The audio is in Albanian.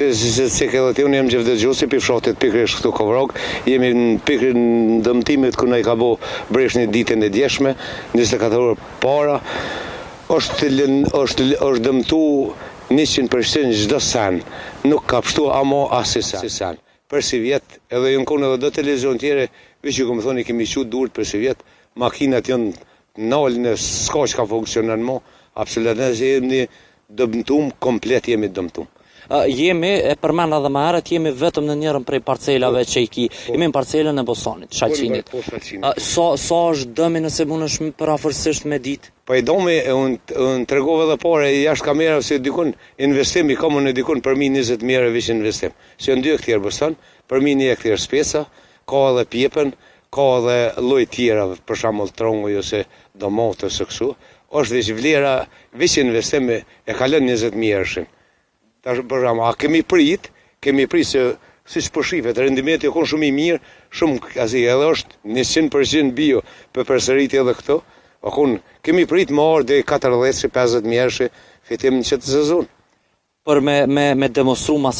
Se këtë të unë jam gjithë dëgjusi për fshatit pikrish këtu Kovrog, jemi në pikrin dëmtimit ku na i ka bo bresh një ditën e djeshme, 24 orë para, është dëmtu 100% çdo sen, nuk ka pështu amo asi sen. Për si vjetë, edhe jënë konë edhe do televizion tjere, veç që këmë thoni kemi qu durët për si vjetë, makinat jënë nalën e s'ka që ka funksionan mo, absolutisht jemi dëmtum, komplet jemi dëmtum. Jemi, e përmend edhe më herët, jemi vetëm në njërën prej parcelave që i ki. Jemi në parcelën e Bosonit, Shaqinit. Sa është dëmi nëse mund është parafërsisht me ditë? Po i domi, unë tregove dhe pare, jashtë kamerave se dikun investim i komën e dikun për mi 20.000 vishë investim. Se në 2 hektarë Boston, për mi 1 hektarë Spesa, ka edhe pjepen, ka edhe lloj tjera, për shembull tronguj ose domatë ose kështu. Është veç vlera, veç investim e kalon 20.000 Tash për shembull, a kemi prit se siç po shifet, rendimenti ka shumë i mirë, shumë edhe është 100% bio për përsëritje edhe këto. Kemi prit më orë dhe 40-50 mjerësh fitim në qëtë sezon. Për me demonstru